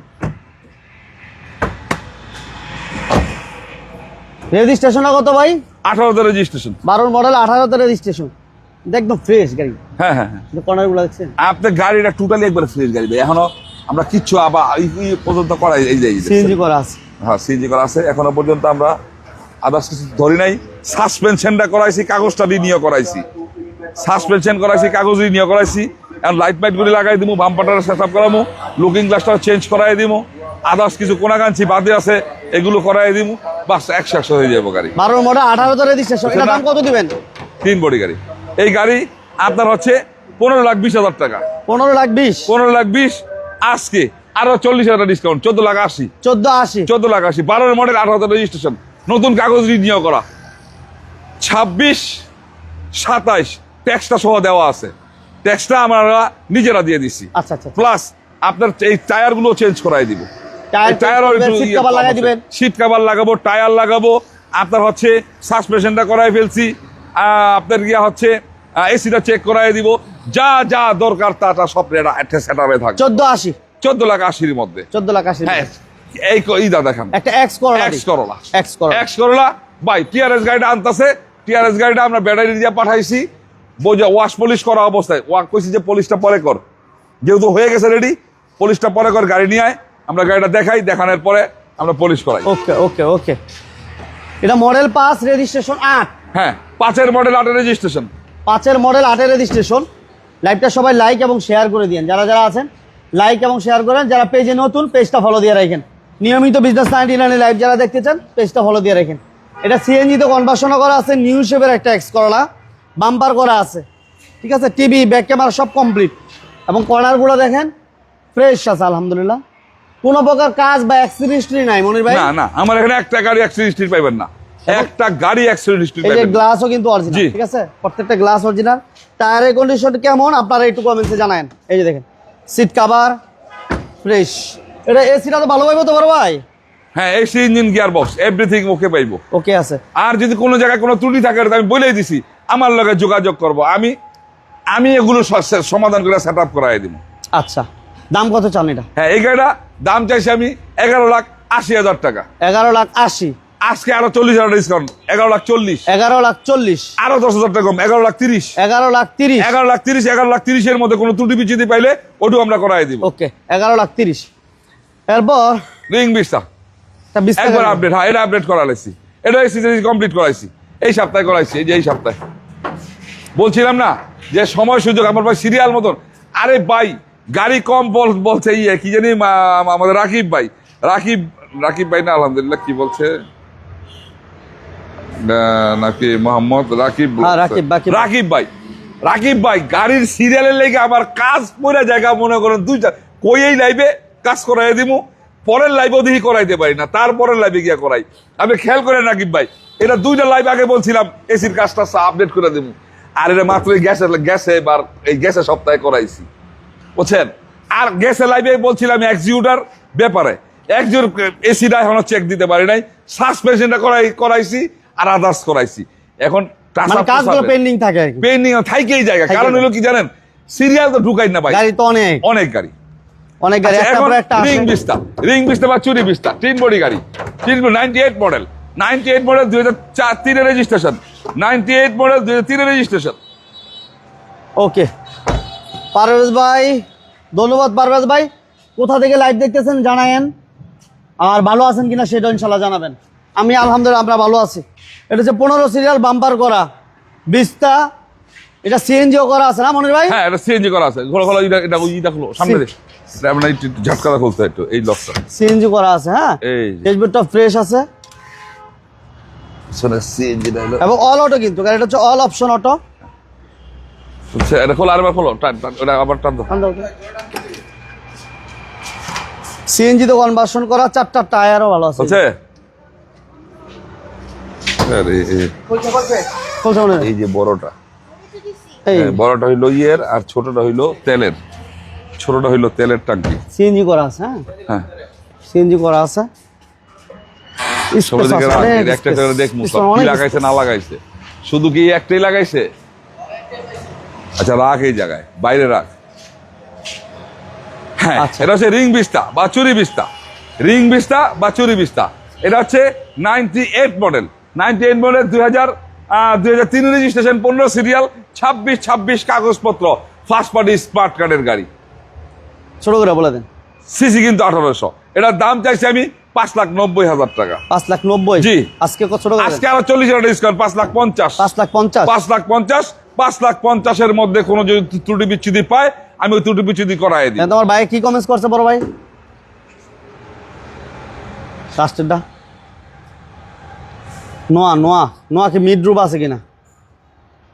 রেজিস্ট্রেশনটা কত ভাই? 18তে রেজিস্ট্রেশন, 12 মডেল, 18তে রেজিস্ট্রেশন, একদম ফ্রেশ গাড়ি। হ্যাঁ হ্যাঁ হ্যাঁ। কর্নার গুলো দেখছেন? আপনার গাড়িটা টোটালি একবার ফ্রেশ গাড়ি ভাই, এখনো আমরা কিচ্ছু আবার এই পর্যন্ত করাই এই যে সিএনজি করা আছে, হ্যাঁ সিএনজি করা আছে। এখনো পর্যন্ত আমরা আদার্স কিছু ধরি নাই। সাসপেনশনটা করাইছি, কাগজটা রিনিউ করাইছি, সাসপেনশন করাইছি, কাগজ রিনিউ করাইছি। এখন লাইট মাইট গুলি লাগাই দিব, বাম্পারটা সেট আপ করাবো, লুকিং গ্লাসটা চেঞ্জ করাই দিব, আদার্স কিছু কোনাকাঞ্চি বাদে আছে এগুলো করাই দিব, বাস 100 হয়ে যাবো গাড়ি। 12 মডেল, 18তে রেজিস্ট্রেশন। এটা দাম কত দিবেন? 3 বডি গাড়ি। এই গাড়ি আপনার হচ্ছে 15,20,000 টাকা। 15,20,000, 15,20,000 আজকে আরো 40,000 ডিসকাউন্ট, 14,80,000, 14,80,000। 14,80,000। 12-এর মডেল, 18তে রেজিস্ট্রেশন, নতুন কাগজ রিনিউ করা, 26-27 ট্যাক্সটা সহ দেওয়া আছে, ট্যাক্সটা আমরা নিজেরা দিয়ে দিচ্ছি। আচ্ছা আচ্ছা, প্লাস আপনার এই টায়ার গুলো চেঞ্জ করাই দিব, টায়ার সিট কভার লাগাই দিবেন, সিট কভার লাগাবো, টায়ার লাগাবো, আপনার হচ্ছে সাসপেনশনটা করাই ফেলছি, আপনার গিয়া হচ্ছে এসিটা চেক করাই দিব, যা যা দরকার তা সব সেটআপে থাকবে। 14,80,000, 14,80,000 এর মধ্যে। 14,80,000। হ্যাঁ এই ইদা দেখেন, একটা X Corolla, X Corolla, X Corolla, X Corolla ভাই। টিআরএস গাড়িটা আনতেছে, টিআরএস গাড়িটা আমরা ব্যাটারি দিয়ে পাঠাইছি, বোঝা ওয়াশ পলিশ করা অবস্থায়, কইছি যে পলিশটা পরে কর, যেহেতু হয়ে গেছে রেডি, পলিশটা পরে কর, গাড়ি নিয়ে আয়, আমরা গাড়িটা দেখাই, দেখানোর পরে আমরা পলিশ করাই। ওকে ওকে ওকে। এটা মডেল 5, রেজিস্ট্রেশন 8। হ্যাঁ 5-এর মডেল, 8-এর রেজিস্ট্রেশন, 5-এর মডেল, 8-এর রেজিস্ট্রেশন। লাইভটা সবাই লাইক এবং শেয়ার করে দিন, যারা যারা আছেন লাইক এবং শেয়ার করেন। যারা পেজে নতুন, পেজটা ফলো দিয়ে রাখেন। নিয়মিত বিজনেস 99 লাইভ যারা দেখতে চান, পেজটা ফলো দিয়ে রাখেন। এটা সিএনজিতে কনভার্সনও করা আছে, নিউ শেপের একটা এক্স করলা, বাম্পার করা আছে, ঠিক আছে। টিভি, ব্যাক ক্যামেরা সব কমপ্লিট, এবং কর্নারগুলো দেখেন ফ্রেশ আছে আলহামদুলিল্লাহ, কোনো প্রকার কাজ বা অ্যাক্সিডেন্ট হিস্ট্রি নাই মনির ভাই। না না, আমার এখানে একটা গাড়ি অ্যাক্সিডেন্ট হিস্ট্রি পাইবেন না, একটা গাড়ি অ্যাক্সিডেন্ট হিস্ট্রি এই যে পাইবেন না। গ্লাসও কিন্তু অরিজিনাল, জি। ঠিক আছে, প্রত্যেকটা গ্লাস অরিজিনাল। টায়ারের কন্ডিশন কেমন আপনারা একটু কমেন্টসে জানান। এই যে দেখেন সিট কভার ফ্রেশ। এটা এসিটা তো ভালো পাইবো তো বড় ভাই? হ্যাঁ, AC, engine, gear box everything okay পাইবো। ওকে আছে। আর যদি কোনো জায়গায় কোনো ত্রুটি থাকে তো আমি বলেই দিছি, আমার লগে যোগাযোগ করব, আমি এগুলো সমাধান করে সেট আপ করাই দিব। আচ্ছা, দাম কত চান এটা? হ্যাঁ, এই গাড়িটা দাম চাইছি আমি 11,80,000 টাকা। 11,80,000। আজকে আরো 40,000 ডিসকাউন্ট, 11,40,000। 11,40,000। আরো 10,000 টাকা কম, 11,30,000। 11,30,000। 11,30,000, 11,30,000 এর মধ্যে কোনো ত্রুটি বিচ্যুতি পাইলে ওটু আমরা করাই দিব। ওকে, 11,30,000। এরপর রিং বিস্তা একবার আপডেট, হ্যাঁ এটা আপডেট করা লাইছি, এটা কমপ্লিট করাইছি এই সপ্তাহে করাইছি, এই যে এই সপ্তাহে বলছিলাম না যে সময় সুযোগ আমার ভাই সিরিয়াল মতন। আরে ভাই গাড়ি কম বলছে ইয়ে কি জানি আমাদের রাকিব ভাই না, আলহামদুলিল্লাহ কি বলছে নাকি মোহাম্মদ রাকিব ভাই গাড়ির সিরিয়ালের লেগে আমার কাজ পুরো জায়গা মনে করেন দুইটা কই এই লাইভে কাজ করাই দিমু, পরের লাইভও দেখি করাইতে পারি না, তারপরের লাইভে গিয়া করাই। আমি খেয়াল করে রাকিব ভাই এটা দুইটা লাইভ আগে বলছিলাম এসির কাজটা আপডেট করে দেবো, আর এটা মাত্র গ্যাসে এবার এই গ্যাসে সপ্তাহে করাইছি বুঝছেন। আর গ্যাসে লাইভে বলছিলাম এক্সিকিউটার ব্যাপারে, এসিটা এখনো চেক দিতে পারি নাই, সাসপেনশনটা করাইছি আর আদার্স করাইছি। এখন কাজগুলো পেন্ডিং থাকে আর কি, পেন্ডিং থাকেই জায়গা। কারণ হলো কি জানেন, সিরিয়াল তো ঢুকাই না ভাই, গাড়ি তো অনেক গাড়ি। একটা এখন পর একটা রিং বিস্তা বা চুরি বিস্তা তিন বডি গাড়ি, 98 মডেল 2003 এর রেজিস্ট্রেশন, 98 মডেল 2003 এর রেজিস্ট্রেশন। ওকে পারভেজ ভাই, ধন্যবাদ পারভেজ ভাই। কোথা থেকে লাইভ দেখতেছেন জানায়েন, আর ভালো আছেন কিনা সেটা ইনশাল্লাহ জানাবেন। আমি আলহামদুলিল্লাহ আমরা ভালো আছি। এটা হচ্ছে 15 সিরিয়াল বাম্পার করা বিস্তা, এটা সিএনজিও করা আছে না মনির ভাই? হ্যাঁ, এটা সিএনজি করা আছে। খোলো এটা খুলো সামনে দে, এটা আমরা একটু ঝটকাটা খুলতে একটু এই লকটা সিএনজি করা আছে। হ্যাঁ, এই ড্যাশবোর্ডটা ফ্রেশ আছে শোনা সিএনজি ডায়লগ এবং অল অটো, কিন্তু গাড়িটা হচ্ছে অল অপশন অটো। আচ্ছা, এটা খোলো আরেকবার খোলো, টান এটা আবার টান দাও। সিএনজি তো কনভার্সন করা, 4টা টায়ারও ভালো আছে। আছে আরে এই যে বড়টা, এই বড়টা হইলো ইয়ের আর ছোটটা হইলো তেলের, ছোটটা হইলো তেলের টাঙ্কি। সিএনজি করা আছে। হ্যাঁ হ্যাঁ, সিএনজি করা আছে। ছোট দিকে একটা করে দেখমু সব কি লাগাইছে না লাগাইছে, শুধু কি একটাই লাগাইছে? আচ্ছা রাখ এই জায়গায়, বাইরে রাখ। হ্যাঁ, এটা হচ্ছে রিং বিস্তা বা চুরি বিস্তা, রিং বিস্তা বা চুরি বিস্তা। এটা হচ্ছে 98 মডেল 2003 রেজিস্ট্রেশন, 15 সিরিয়াল, 26 কাগজপত্র, ফার্স্ট পার্টি স্মার্ট কার্ডের গাড়ি। ছোট করে বলে দেন। সিসি কিন্তু 1800। এটার দাম চাইছি আমি 5,90,000 টাকা। 5,90,000? জি। আজকে কত ছোট করে? আজকে আরো 40,000 ডিসকাউন্ট, 5,50,000। 5,50,000? 5,50,000 এর মধ্যে কোনো যদি ত্রুটি বিচ্ছুতি পায় আমি ওই ত্রুটি বিচ্ছুতি করাই দিই। তোমার ভাই কি কমেন্টস করছে বড় ভাই? লাস্টেরটা নোয়া কি মিড রুপ আছে কিনা?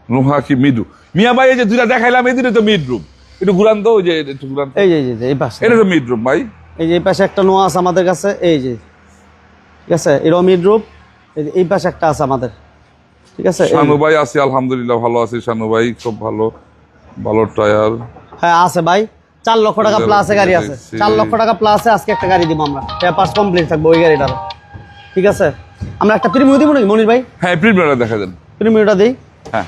নোহা কি মিডু মিয়া ভাই, এই যে দুইটা দেখাইলাম এই দুটো তো মিড রুম, একটু ঘুরান তো, ওই যে একটু ঘুরান। এই যে এই পাশে এটা তো মিড রুম ভাই, এই যে এই পাশে একটা নোয়া আছে আমাদের কাছে, এই যে ঠিক আছে, এরও মিড রুপ। এই পাশে একটা আছে আমাদের, ঠিক আছে। শানু ভাই আছি আলহামদুলিল্লাহ, ভালো আছি শানু ভাই, খুব ভালো টায়ার। হ্যাঁ আছে ভাই, 4 লক্ষ টাকা প্লাসে গাড়ি আছে, 4 লক্ষ টাকা প্লাসে আজকে একটা গাড়ি দিব আমরা, পেপারস কমপ্লিট থাকবে ওই গাড়িটার, ঠিক আছে। আমরা একটা প্রিমিয়াম দিব নাকি মনির ভাই? হ্যাঁ, প্রিমিয়ারটা দেখা দেন, প্রিমিয়ামটা দেই। হ্যাঁ,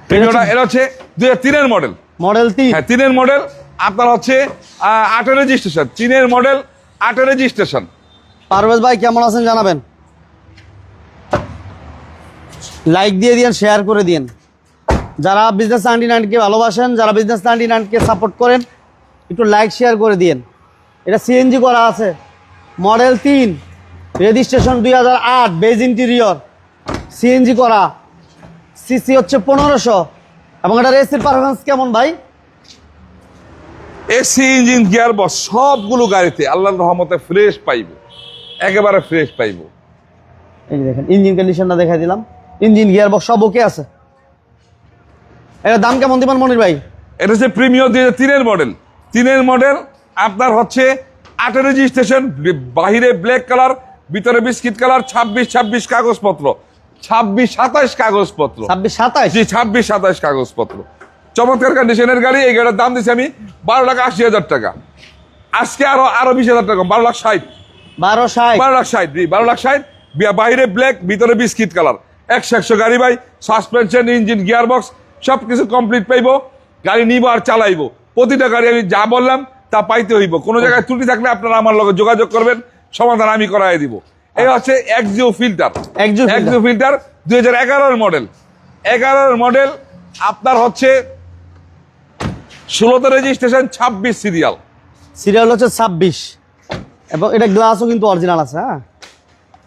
প্রিমিয়ারটা এটা হচ্ছে 2003 এর মডেল, মডেল 3। হ্যাঁ 3 এর মডেল, আপনার হচ্ছে 8 এর রেজিস্ট্রেশন, 3 এর মডেল, 8 এর রেজিস্ট্রেশন। পারভেজ ভাই কেমন আছেন জানাবেন, লাইক দিয়ে দিন, শেয়ার করে দিন। যারা বিজনেস 99 কে ভালোবাসেন, যারা বিজনেস 99 কে সাপোর্ট করেন, একটু লাইক শেয়ার করে দিন। এটা সিএনজি করা আছে, model 3, registration 2008, beige interior, CNG করা, সিসি হচ্ছে 1500। এবং এটা এসির পারফরমেন্স কেমন ভাই? এসি, ইঞ্জিন, গিয়ার বক্স সবগুলো গাড়িতে আল্লাহর রহমতে ফ্রেশ পাইবো, একেবারে ফ্রেশ পাইবো। এই যে দেখেন ইঞ্জিন কন্ডিশনটা দেখাই দিলাম, ইঞ্জিন গিয়ার বক্স সব ওকে আছে। এটার দাম কেমন দিবেন মনির ভাই? এটা হচ্ছে প্রিমিয়ার 2003-এর মডেল। 3-এর মডেল আপনার হচ্ছে 8 রেজিস্ট্রেশন, বাহিরে ব্ল্যাক কালার, ভিতরে বিস্কিট কালার, 26 কাগজপত্র, 26-27 কাগজপত্র, 26-27 জি 26-27 কাগজপত্র। চমৎকার কন্ডিশনের গাড়ি। এই গাড়ির দাম দিচ্ছি আমি 12,80,000 টাকা। আজকে আরো 20,000 টাকা, 12,60,000। 12,60 12,60,000, জি 12,60,000। বাইরে ব্ল্যাক, ভিতরে বিস্কিট কালার, 100 গাড়ি ভাই। সাসপেনশন, ইঞ্জিন, গিয়ার বক্স সবকিছু কমপ্লিট পাইবো। গাড়ি নিবো আর চালাইবো। প্রতিটা গাড়ি আমি যা বললাম তা পাইতে হইব। কোনো জায়গায় ত্রুটি থাকলে আপনারা আমার লগে যোগাযোগ করবেন, সমাধান আমি করাই দিব। এই হচ্ছে এক্সিও ফিল্টার। এক্সিও ফিল্টার 2011-এর মডেল। 11-এর মডেল আপনার হচ্ছে 16তে রেজিস্ট্রেশন, 26 সিরিয়াল। সিরিয়াল হচ্ছে 26 এবং এটা গ্লাসও কিন্তু অরিজিনাল আছে। হ্যাঁ,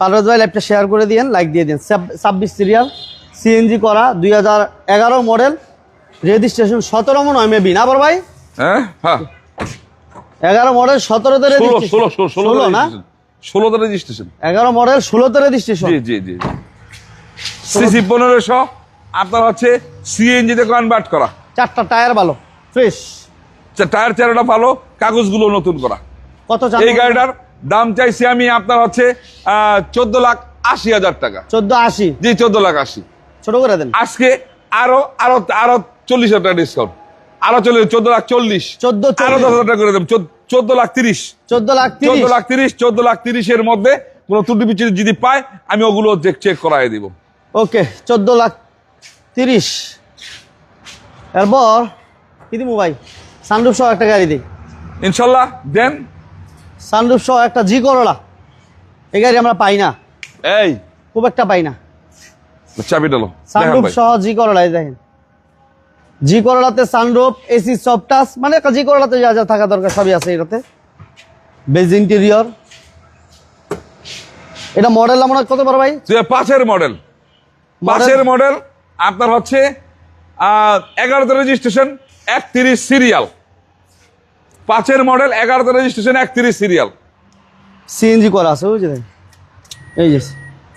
পারভেজ ভাই লাইভটা শেয়ার করে দিয়েন, লাইক দিয়ে দিন। 26 সিরিয়াল, সিএনজি করা, 2011 মডেল, রেজিস্ট্রেশন 17 মনে হয় মেবি না বড় ভাই? হ্যাঁ হ্যাঁ 11 মডেল 17তে রেজিস্ট্রেশন, 16 না 16তে রেজিস্ট্রেশন, 11 মডেল 16তে রেজিস্ট্রেশন। জি জি জি। সিসি 1500 আপনার হচ্ছে সিএনজি তে কনভার্ট করা। 4টা টায়ার ভালো, ফ্রেশ, টায়ার চারটা ভালো, কাগজগুলো নতুন করা। কত চান? এই গাড়িটার দাম চাইছি আমি আপনার হচ্ছে 14,80,000 টাকা। 14,80? জি 14,80,000। ছোট করে দেন। আজকে আরো 40,000 টাকা ডিসকাউন্ট, আরো 14,40,000, 14,40,000 আরো 10,000 টাকা করে দেব, 14,30,000। 14,30,000 14,30,000 মধ্যে কোন ত্রুটি বিচ্ছুটি যদি পায় আমি ওগুলো চেক করাই দিব। ওকে, 14,30,000। এরপর কি দিব ভাই? সানরুফ সহ একটা গাড়ি দিই ইনশাল্লাহ দেন। সানরুফ সহ একটা জি করলা। এই গাড়ি আমরা পাই না, এই খুব একটা পাই না। চাবি ডালো। সানরুফ সহ জি করলা, এই দেখেন জি করলাতে সানরুফ, এসি, সফট টাচ, মানে একটা জি করলাতে যা যা থাকা দরকার সবই আছে এটাতে। Beige interior. এটা মডেল আমরা কত বড় ভাই? 5-এর মডেল। 5-এর মডেল আপনার হচ্ছে 11তে রেজিস্ট্রেশন, 31 সিরিয়াল। 5-এর মডেল, 11তে রেজিস্ট্রেশন, 31 সিরিয়াল। সিএনজি করা আছে, বুঝলেন? এই যে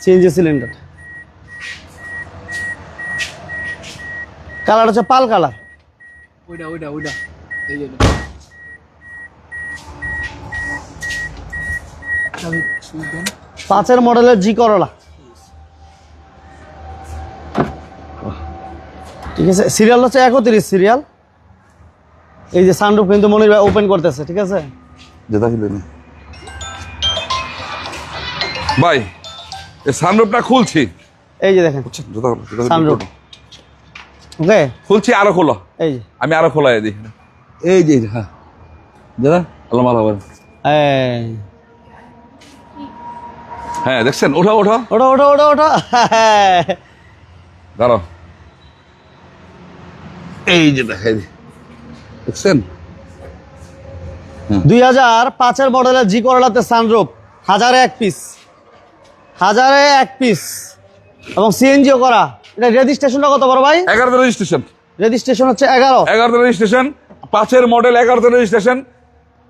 সিএনজি সিলিন্ডার। কালার হচ্ছে পাল কালার। ওইটা এই যে 5-এর মডেলের জি করলা, ঠিক আছে। সিরিয়াল হচ্ছে 31 সিরিয়াল। এই যে সানরুফ কিন্তু মনির ভাই ওপেন করতেছে, ঠিক আছে ভাই। এই সানরুফটা খুলছি, এই যে দেখেন সানরুফ। ওকে, খুলছি, আরো খোলো। এই যে আমি আরো খোলাই দিই। এই যে হ্যাঁ দাদা, আল্লাহ ভালো হবে। এই হ্যাঁ দেখছেন, ওঠা ওঠা ওটা ওটা ওটা ওটা দাঁড়াও। এই যে দেখাই দিই, দেখছেন 2005-এর মডেলের জি করলাতে সানরুফ, 1000-এ 1 পিস, 1000-এ 1 পিস এবং সিএনজিও করা। এটা রেজিস্ট্রেশনটা কত বড় ভাই? 11তে রেজিস্ট্রেশন। রেজিস্ট্রেশন হচ্ছে 11। 11তে রেজিস্ট্রেশন, 5-এর মডেল, 11তে রেজিস্ট্রেশন।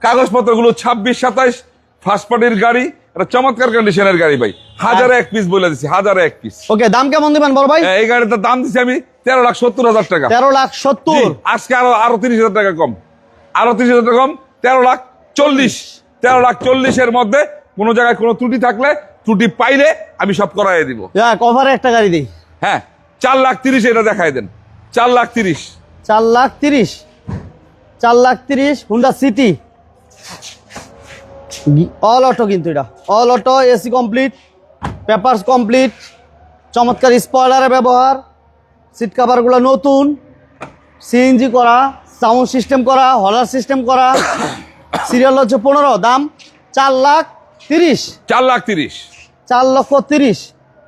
কাগজপত্রগুলো 26-27, ফার্স্ট পার্টির গাড়ি। এটা চমৎকার কন্ডিশনের গাড়ি ভাই। 1000-এ 1 পিস বলে দিচ্ছি, 1000-এ 1 পিস। ওকে, দাম কেমন দিবেন বড় ভাই? এই গাড়িটার দাম দিচ্ছি আমি 13,70,000 টাকা। 13,70,000। আজকে আরো 30,000 টাকা কম, আরো 30,000 টাকা কম, 13,40,000। 13,40,000-এর মধ্যে কোনো জায়গায় কোনো ত্রুটি থাকলে, ত্রুটি পাইলে আমি সব করাই দিব। কভারে একটা গাড়ি দিই। হ্যাঁ 4,30,000 এটা দেখাই দেন। 4,30,000। 4,30,000, 4,30,000 হুন্ডা সিটি অল অটো, কিন্তু এটা all auto, AC complete, papers complete, চমৎকার স্পয়লারের ব্যবহার, সিট কাভারগুলো নতুন, সিএনজি করা, সাউন্ড সিস্টেম করা, হলার সিস্টেম করা। সিরিয়াল হচ্ছে 15, দাম 4,30,000। 4,30,000। 4,30,000।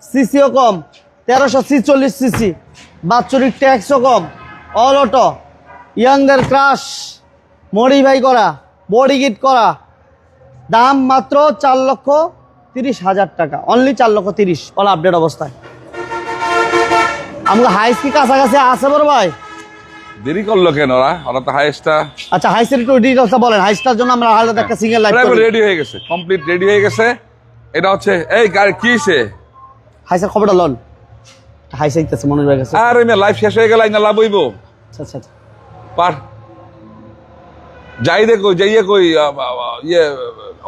সিসিও কম, 1346 সিসি, বাৎসরিক ট্যাক্সও কম, অল অটো, ইয়াংদের ক্রাশ, মডিফাই করা, বডি কিট করা। দাম মাত্র 4,30,000 টাকা, অনলি 4,30,000, অল আপডেট অবস্থায়। আমাকে হাইস কি কাছাকাছি আছে বড় ভাই? দেরি করলো কেন ওরা তো হাইস্টটা। আচ্ছা, হাইসের একটু ডিটেইলসটা বলেন। হাইসটার জন্য আমরা আলাদা একটা সিঙ্গেল লাইভ করি। রেডি হয়ে গেছে, কমপ্লিট রেডি হয়ে গেছে। এটা হচ্ছে এই গাড়ি কি হইছে? হাইসের খবরটা লন। হাইস আইতেছে মনে হয়ে গেছে। আরে মে লাইফ শেষ হয়ে গেল, না লাভ হইব। আচ্ছা আচ্ছা, পার যাই দেখো যাইয়ে কই ইয়ে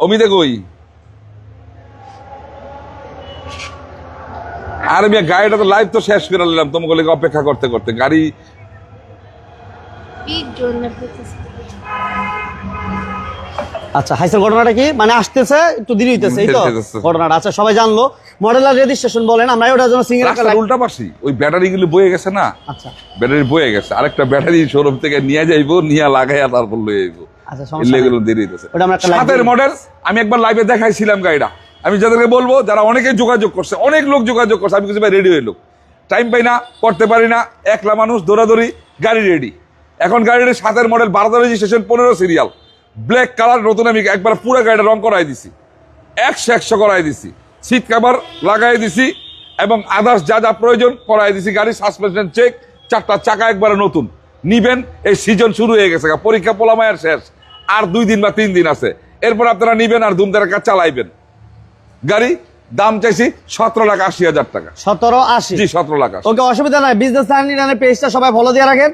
অমিতে কই আর আমি গাড়িটা তো লাইভ তো শেষ করে নিলাম তোমাকে অপেক্ষা করতে করতে গাড়ি আচ্ছা হাইসের ঘটনাটা কি মানে আসতেছে একটু দেরি হইতেছে এই তো হইতেছে। ঘটনাটা আচ্ছা সবাই জানলো মডেল আর রেজিস্ট্রেশন বলেন আমরা ওটার জন্য সিঙ্গেল একটা রাস্তার উল্টা পাশি ওই ব্যাটারি গুলো বয়ে গেছে না আচ্ছা ব্যাটারি বয়ে গেছে আরেকটা ব্যাটারি শোরুম থেকে নিয়ে যাইবো নিয়ে লাগাইয়া তারপর লয়ে যাইবো আচ্ছা সমস্যা নেই। এগুলো দেরি হইতেছে ওটা আমরা একটা live সাতের দিই। মডেল আমি একবার লাইভে দেখাইছিলাম গাড়িটা আমি যাদেরকে বলবো যারা অনেকে যোগাযোগ করছে অনেক লোক যোগাযোগ করছে আমি কিছু ভাই রেডি হইলো টাইম পাই না করতে পারি না একলা মানুষ দৌড়াদৌড়ি গাড়ি রেডি এখন গাড়ির 7-এর model 12 registration 15 serial black colour নতুন আমি একবার পুরো গাড়িটা রং করাই দিছি 100 করাই দিছি সিট কভার লাগাই দিছি এবং আদার্স যা যা প্রয়োজন করাই দিছি গাড়ি সাসপেনশন চেক 4টা চাকা একবারে নতুন নিবেন এই সিজন শুরু হয়ে গেছে পরীক্ষা পোলামায়ের শেষ আর 2 দিন বা 3 দিন আছে এরপর আপনারা নিবেন আর ধুমধারাক্কা চালাইবেন গাড়ি দাম চাইছি 17,80,000 টাকা 1780 জি 17,80,000 ওকে অসুবিধা নাই বিজনেস লাইনের পেজটা সবাই ফলো দিয়ে রাখেন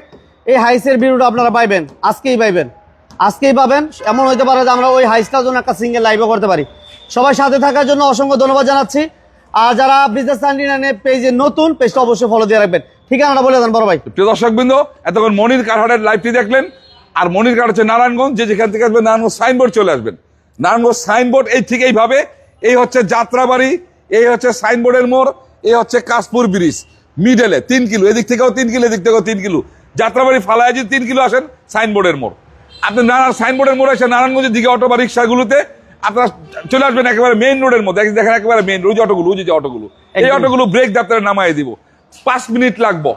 এই হাইসের ভিডিওটা আপনারা পাইবেন আজকেই পাবেন এমন হইতে পারে যে আমরা ওই হাইসটার জন্য একটা সিঙ্গেল লাইভও করতে পারি সবাই সাথে থাকার জন্য অসংখ্য ধন্যবাদ জানাচ্ছি আর যারা বিজনেস লাইনের পেজে নতুন পেজটা অবশ্যই ফলো দিয়ে রাখবেন ঠিকানাটা বলে দেন বড় ভাই প্রিয় দর্শকবৃন্দ এতক্ষণ মনির কারহাটের লাইভটি দেখলেন আর মনির কার হচ্ছে নারায়ণগঞ্জ যে যেখান থেকে আসবেন নারায়ণগঞ্জ সাইনবোর্ড চলে আসবেন নারায়ণগঞ্জ সাইনবোর্ড এই ঠিক এইভাবে এই হচ্ছে যাত্রাবাড়ি এই হচ্ছে সাইনবোর্ডের মোড় এই হচ্ছে কাশপুর ব্রিজ মিডলে 3 কিলো এদিক থেকেও 3 কিলো এদিক থেকেও 3 কিলো যাত্রাবাড়ি ফালায় যদি 3 কিলো আসেন সাইনবোর্ডের মোড় আপনি সাইনবোর্ডের মোড়ে এসে নারায়ণগঞ্জের দিকে অটো বা রিক্সাগুলোতে আপনারা চলে আসবেন একেবারে মেইন রোডের মধ্যে দেখেন একেবারে মেইন রোড অটোগুলো ওই যে অটোগুলো এই অটোগুলো ব্রেক দপ্তরে নামাই দিব 5 মিনিট লাগবো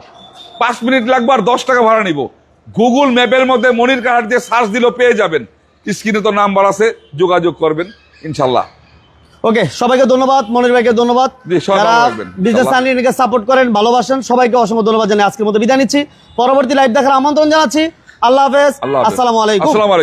5 মিনিট লাগবে আর 10 টাকা ভাড়া নিব গুগল ম্যাপের মধ্যে মনির কারহাট দিয়ে সার্চ দিলেও পেয়ে যাবেন স্ক্রিনে তো নাম্বার আছে যোগাযোগ করবেন ইনশাল্লাহ ওকে সবাইকে ধন্যবাদ মনির ভাইকে ধন্যবাদ জি, সবাই যারা ভালো থাকবেন। বিজনেস লাইনকে সাপোর্ট করেন ভালোবাসেন সবাইকে অসংখ্য ধন্যবাদ জানিয়ে আজকের মতো বিদায় নিচ্ছি পরবর্তী লাইভ দেখার আমন্ত্রণ জানাচ্ছি আল্লাহ হাফেজ আল্লাহ হাফেজ। আসসালামু আলাইকুম আসসালামু আলাইকুম